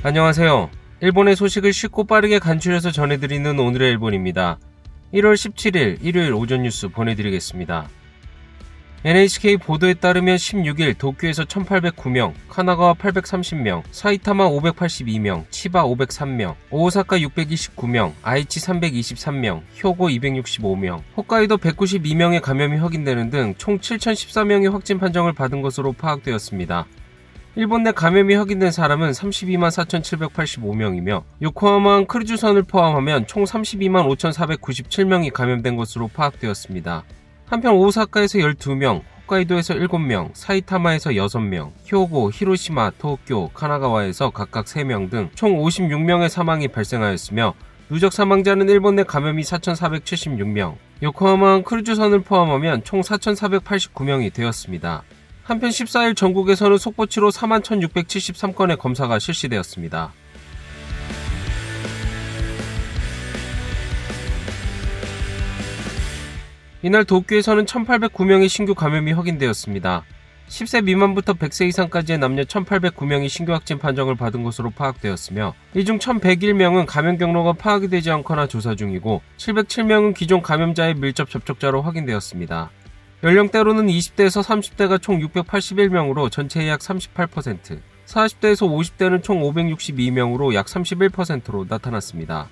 안녕하세요. 일본의 소식을 쉽고 빠르게 간추려서 전해드리는 오늘의 일본입니다. 1월 17일 일요일 오전 뉴스 보내드리겠습니다. NHK 보도에 따르면 16일 도쿄에서 1809명, 카나가와 830명, 사이타마 582명, 치바 503명, 오사카 629명, 아이치 323명, 효고 265명, 홋카이도 192명의 감염이 확인되는 등 총 7014명의 확진 판정을 받은 것으로 파악되었습니다. 일본 내 감염이 확인된 사람은 32만 4,785명이며 요코하마항 크루즈선을 포함하면 총 32만 5,497명이 감염된 것으로 파악되었습니다. 한편 오사카에서 12명, 홋카이도에서 7명, 사이타마에서 6명, 효고, 히로시마, 도쿄, 카나가와에서 각각 3명 등 총 56명의 사망이 발생하였으며 누적 사망자는 일본 내 감염이 4,476명, 요코하마항 크루즈선을 포함하면 총 4,489명이 되었습니다. 한편 14일 전국에서는 속보치로 41,673건의 검사가 실시되었습니다. 이날 도쿄에서는 1,809명의 신규 감염이 확인되었습니다. 10세 미만부터 100세 이상까지의 남녀 1,809명이 신규 확진 판정을 받은 것으로 파악되었으며 이 중 1,101명은 감염 경로가 파악이 되지 않거나 조사 중이고 707명은 기존 감염자의 밀접 접촉자로 확인되었습니다. 연령대로는 20대에서 30대가 총 681명으로 전체의 약 38%, 40대에서 50대는 총 562명으로 약 31%로 나타났습니다.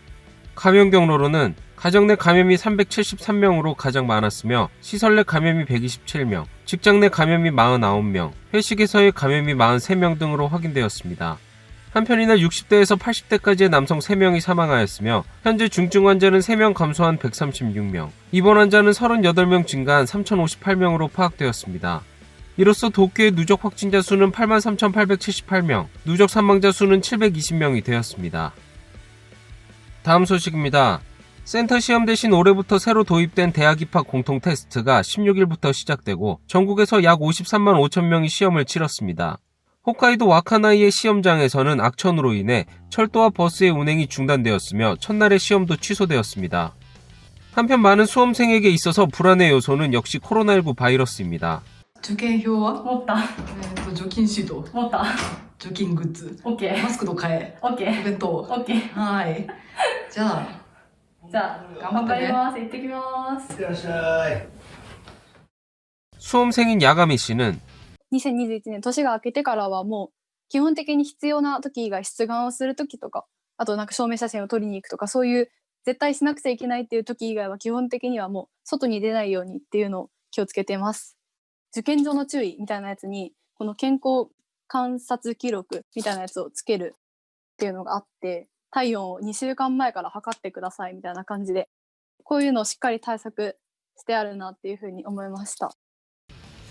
감염 경로로는 가정 내 감염이 373명으로 가장 많았으며 시설 내 감염이 127명, 직장 내 감염이 49명, 회식에서의 감염이 43명 등으로 확인되었습니다. 한편 이날 60대에서 80대까지의 남성 3명이 사망하였으며 현재 중증 환자는 3명 감소한 136명, 입원 환자는 38명 증가한 3,058명으로 파악되었습니다. 이로써 도쿄의 누적 확진자 수는 83,878명, 누적 사망자 수는 720명이 되었습니다. 다음 소식입니다. 센터 시험 대신 올해부터 새로 도입된 대학 입학 공통 테스트가 16일부터 시작되고 전국에서 약 53만 5천 명이 시험을 치렀습니다. 홋카이도 와카나이의 시험장에서는 악천후로 인해 철도와 버스의 운행이 중단되었으며 첫날의 시험도 취소되었습니다. 한편 많은 수험생에게 있어서 불안의 요소는 역시 코로나19 바이러스입니다. 受験票は持った。除菌シート、持った。除菌グッズ、オッケー。マスクと替え、オッケー。お弁当。オッケー。はい。じゃあ、じゃあ、頑張ってね。頑張ります。行ってきます。いってらっしゃい。 수험생인 야가미 씨는 2021年年が明けてからはもう基本的に必要な時以外出願をする時とか、あとなんか証明写真を撮りに行くとか、そういう絶対しなくちゃいけないっていう時以外は基本的にはもう外に出ないようにっていうのを気をつけてます。受験所の注意みたいなやつにこの健康観察記録みたいなやつをつけるっていうのがあって、体温を2週間前から測ってくださいみたいな感じで、こういうのをしっかり対策してあるなっていうふうに思いました。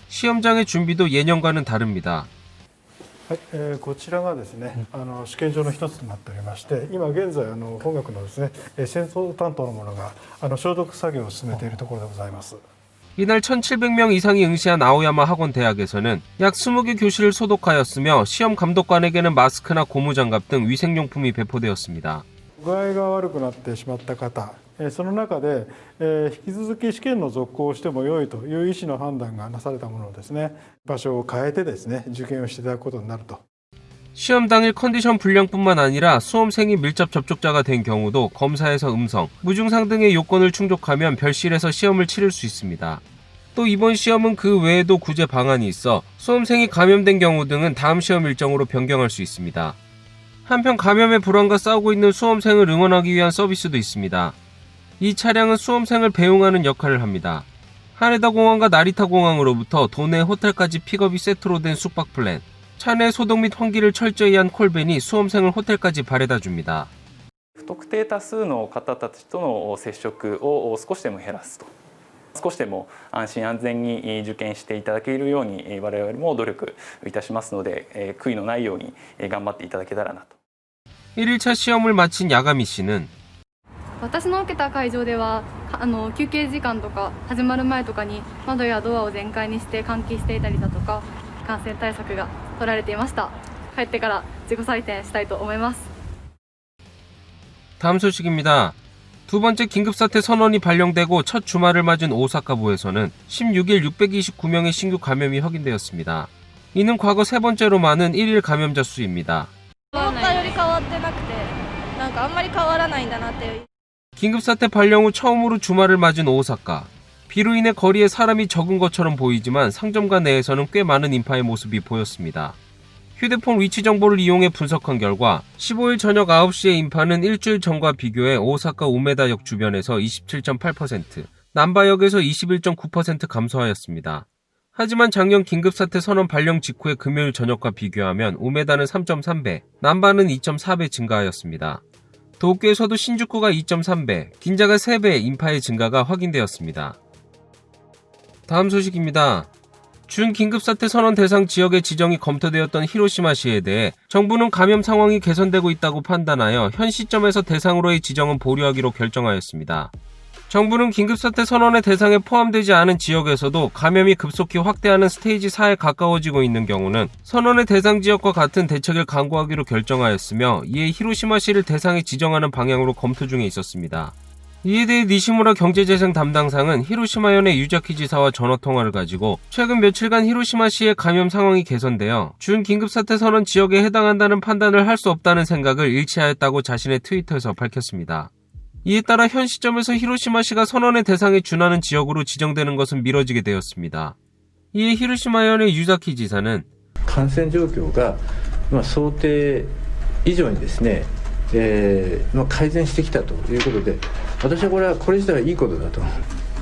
시험장의 준비도 예년과는 다릅니다. はい、こちらがですね、試験場の一つとなっておりまして、今現在本学のですね、戦争担当の者が消毒作業を進めているところでございます。 이날 1,700명 이상이 응시한 아오야마 학원대학에서는 약 20개 교실을 소독하였으며 시험 감독관에게는 마스크나 고무장갑 등 위생용품이 배포되었습니다. 具合が悪くなってしまった方、その中で引き続き試験の続行をしても良いという医師の判断がなされたものをですね、場所を変えてですね、受験をしていただくことになると。 시험 당일 컨디션 불량뿐만 아니라 수험생이 밀접 접촉자가 된 경우도 검사에서 음성, 무증상 등의 요건을 충족하면 별실에서 시험을 치를 수 있습니다. 또 이번 시험은 그 외에도 구제 방안이 있어 수험생이 감염된 경우 등은 다음 시험 일정으로 변경할 수 있습니다. 한편 감염의 불안과 싸우고 있는 수험생을 응원하기 위한 서비스도 있습니다. 이 차량은 수험생을 배웅하는 역할을 합니다. 하네다 공항과 나리타 공항으로부터 도내 호텔까지 픽업이 세트로 된 숙박 플랜, 차내 소독 및 환기를 철저히 한 콜밴이 수험생을 호텔까지 바래다 줍니다. 不特定多数の方たちとの接触を少しでも減らすと、少しでも安心安全に受験していただけるように我々も努力いたしますので、悔いのないように頑張っていただけたらなと。 1일차 시험을 마친 야가미 씨는 私の受けた会場では休憩時間とか始まる前とかに窓やドアを全開にして換気していたりだとか感染対策が取られていました。帰ってから自己採点したいと思います。 다음 소식입니다. 두 번째 긴급사태 선언이 발령되고 첫 주말을 맞은 오사카부에서는 16일 629명의 신규 감염이 확인되었습니다. 이는 과거 세 번째로 많은 1일 감염자 수입니다. 思ったより変わかあんまり変わらないんだなっていう。 긴급사태 발령 후 처음으로 주말을 맞은 오사카. 비로 인해 거리에 사람이 적은 것처럼 보이지만 상점가 내에서는 꽤 많은 인파의 모습이 보였습니다. 휴대폰 위치 정보를 이용해 분석한 결과 15일 저녁 9시의 인파는 일주일 전과 비교해 오사카 우메다역 주변에서 27.8%, 남바역에서 21.9% 감소하였습니다. 하지만 작년 긴급사태 선언 발령 직후의 금요일 저녁과 비교하면 우메다는 3.3배, 남바는 2.4배 증가하였습니다. 도쿄에서도 신주쿠가 2.3배, 긴자가 3배 인파의 증가가 확인되었습니다. 다음 소식입니다. 준 긴급사태 선언 대상 지역의 지정이 검토되었던 히로시마시에 대해 정부는 감염 상황이 개선되고 있다고 판단하여 현 시점에서 대상으로의 지정은 보류하기로 결정하였습니다. 정부는 긴급사태 선언의 대상에 포함되지 않은 지역에서도 감염이 급속히 확대하는 스테이지 4에 가까워지고 있는 경우는 선언의 대상 지역과 같은 대책을 강구하기로 결정하였으며 이에 히로시마시를 대상에 지정하는 방향으로 검토 중에 있었습니다. 이에 대해 니시무라 경제재생 담당상은 히로시마현의 유자키 지사와 전화통화를 가지고 최근 며칠간 히로시마시의 감염 상황이 개선되어 준 긴급사태 선언 지역에 해당한다는 판단을 할 수 없다는 생각을 일치하였다고 자신의 트위터에서 밝혔습니다. 이에 따라 현 시점에서 히로시마시가 선언의 대상에 준하는 지역으로 지정되는 것은 미뤄지게 되었습니다. 이에 히로시마현의 유자키 지사는 感染状況が想定以上にですね、改善してきたということで、私はこれ自体はいいことだと、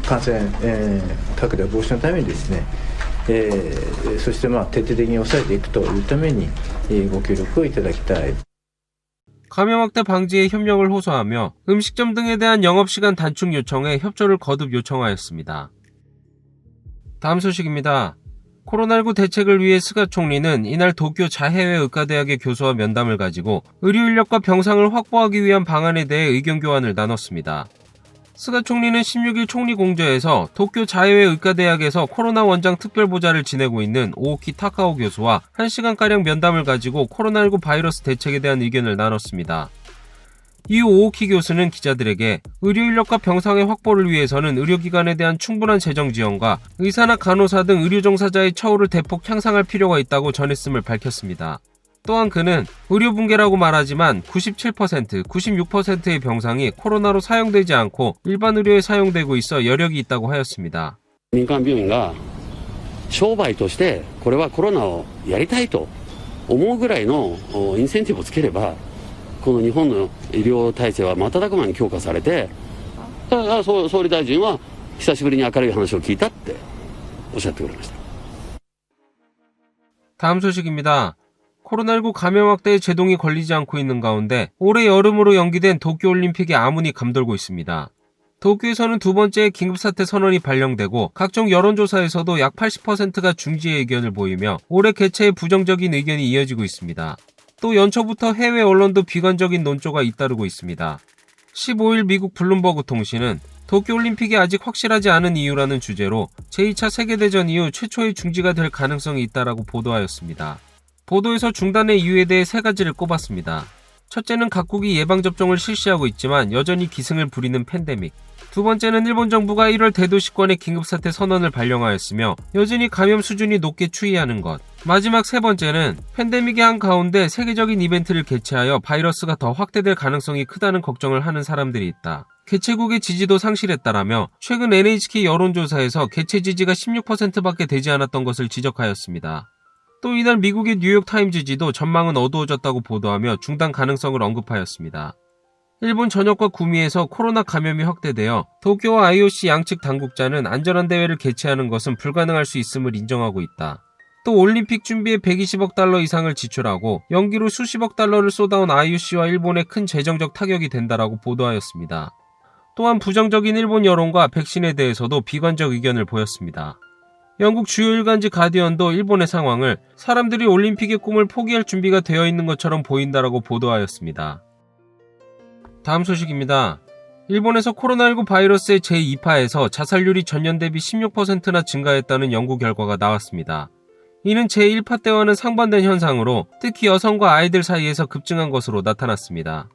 感染、拡大防止のためにですね、そして徹底的に抑えていくというために、ご協力をいただきたい。 감염 확대 방지에 협력을 호소하며 음식점 등에 대한 영업시간 단축 요청에 협조를 거듭 요청하였습니다. 다음 소식입니다. 코로나19 대책을 위해 스가 총리는 이날 도쿄 자해외 의과대학의 교수와 면담을 가지고 의료인력과 병상을 확보하기 위한 방안에 대해 의견 교환을 나눴습니다. 스가 총리는 16일 총리 공저에서 도쿄 자해외 의과대학에서 코로나 원장 특별보좌를 지내고 있는 오오키 타카오 교수와 1시간가량 면담을 가지고 코로나19 바이러스 대책에 대한 의견을 나눴습니다. 이후 오오키 교수는 기자들에게 의료인력과 병상의 확보를 위해서는 의료기관에 대한 충분한 재정 지원과 의사나 간호사 등 의료 종사자의 처우를 대폭 향상할 필요가 있다고 전했음을 밝혔습니다. 또한 그는 의료 붕괴라고 말하지만 97%, 96%의 병상이 코로나로 사용되지 않고 일반 의료에 사용되고 있어 여력이 있다고 하였습니다. 民間病院が商売としてこれはコロナをやりたいと思うぐらいのインセンティブをつければこの日本の医療体制は瞬く間に強化されて、総理大臣は久しぶりに明るい話を聞いたっておっしゃってくれました。 다음 소식입니다. 코로나19 감염 확대에 제동이 걸리지 않고 있는 가운데 올해 여름으로 연기된 도쿄올림픽에 아문이 감돌고 있습니다. 도쿄에서는 두 번째 긴급사태 선언이 발령되고 각종 여론조사에서도 약 80%가 중지의 의견을 보이며 올해 개최에 부정적인 의견이 이어지고 있습니다. 또 연초부터 해외 언론도 비관적인 논조가 잇따르고 있습니다. 15일 미국 블룸버그 통신은 도쿄올림픽이 아직 확실하지 않은 이유라는 주제로 제2차 세계대전 이후 최초의 중지가 될 가능성이 있다라고 보도하였습니다. 보도에서 중단의 이유에 대해 세 가지를 꼽았습니다. 첫째는 각국이 예방접종을 실시하고 있지만 여전히 기승을 부리는 팬데믹. 두 번째는 일본 정부가 1월 대도시권의 긴급사태 선언을 발령하였으며 여전히 감염 수준이 높게 추이하는 것. 마지막 세 번째는 팬데믹의 한 가운데 세계적인 이벤트를 개최하여 바이러스가 더 확대될 가능성이 크다는 걱정을 하는 사람들이 있다. 개최국의 지지도 상실했다라며 최근 NHK 여론조사에서 개최 지지가 16%밖에 되지 않았던 것을 지적하였습니다. 또 이날 미국의 뉴욕타임즈지도 전망은 어두워졌다고 보도하며 중단 가능성을 언급하였습니다. 일본 전역과 구미에서 코로나 감염이 확대되어 도쿄와 IOC 양측 당국자는 안전한 대회를 개최하는 것은 불가능할 수 있음을 인정하고 있다. 또 올림픽 준비에 120억 달러 이상을 지출하고 연기로 수십억 달러를 쏟아온 IOC와 일본에 큰 재정적 타격이 된다라고 보도하였습니다. 또한 부정적인 일본 여론과 백신에 대해서도 비관적 의견을 보였습니다. 영국 주요 일간지 가디언도 일본의 상황을 사람들이 올림픽의 꿈을 포기할 준비가 되어 있는 것처럼 보인다라고 보도하였습니다. 다음 소식입니다. 일본에서 코로나19 바이러스의 제2파에서 자살률이 전년 대비 16%나 증가했다는 연구 결과가 나왔습니다. 이는 제1파 때와는 상반된 현상으로 특히 여성과 아이들 사이에서 급증한 것으로 나타났습니다.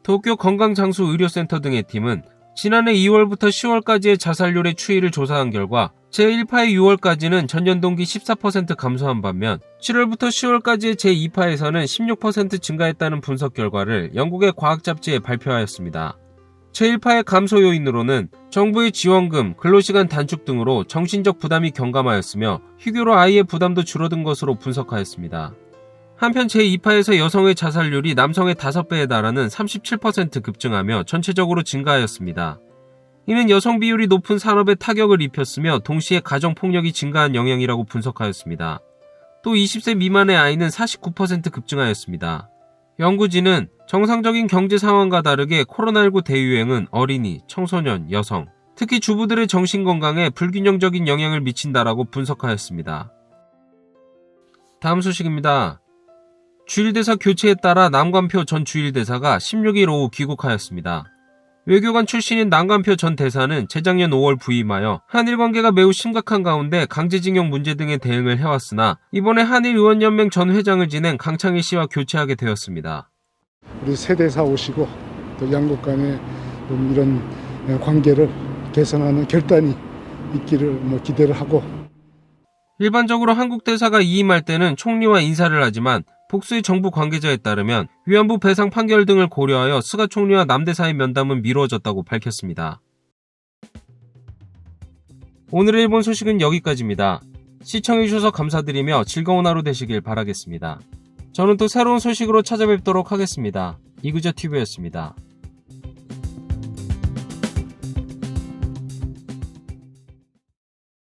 도쿄 건강장수의료센터 등의 팀은 지난해 2월부터 10월까지의 자살률의 추이를 조사한 결과 제1파의 6월까지는 전년 동기 14% 감소한 반면 7월부터 10월까지의 제2파에서는 16% 증가했다는 분석 결과를 영국의 과학 잡지에 발표하였습니다. 제1파의 감소 요인으로는 정부의 지원금, 근로시간 단축 등으로 정신적 부담이 경감하였으며 휴교로 아이의 부담도 줄어든 것으로 분석하였습니다. 한편 제2파에서 여성의 자살률이 남성의 5배에 달하는 37% 급증하며 전체적으로 증가하였습니다. 이는 여성 비율이 높은 산업에 타격을 입혔으며 동시에 가정폭력이 증가한 영향이라고 분석하였습니다. 또 20세 미만의 아이는 49% 급증하였습니다. 연구진은 정상적인 경제 상황과 다르게 코로나19 대유행은 어린이, 청소년, 여성, 특히 주부들의 정신건강에 불균형적인 영향을 미친다라고 분석하였습니다. 다음 소식입니다. 주일대사 교체에 따라 남관표 전 주일대사가 16일 오후 귀국하였습니다. 외교관 출신인 남관표 전 대사는 재작년 5월 부임하여 한일 관계가 매우 심각한 가운데 강제징용 문제 등에 대응을 해왔으나 이번에 한일의원연맹 전 회장을 지낸 강창일 씨와 교체하게 되었습니다. 우리 새 대사 오시고 또 양국 간의 좀 이런 관계를 개선하는 결단이 있기를 기대를 하고, 일반적으로 한국 대사가 이임할 때는 총리와 인사를 하지만 복수의 정부 관계자에 따르면 위안부 배상 판결 등을 고려하여 스가 총리와 남 대사의 면담은 미루어졌다고 밝혔습니다. 오늘의 일본 소식은 여기까지입니다. 시청해주셔서 감사드리며 즐거운 하루 되시길 바라겠습니다. 저는 또 새로운 소식으로 찾아뵙도록 하겠습니다. 이그저TV였습니다.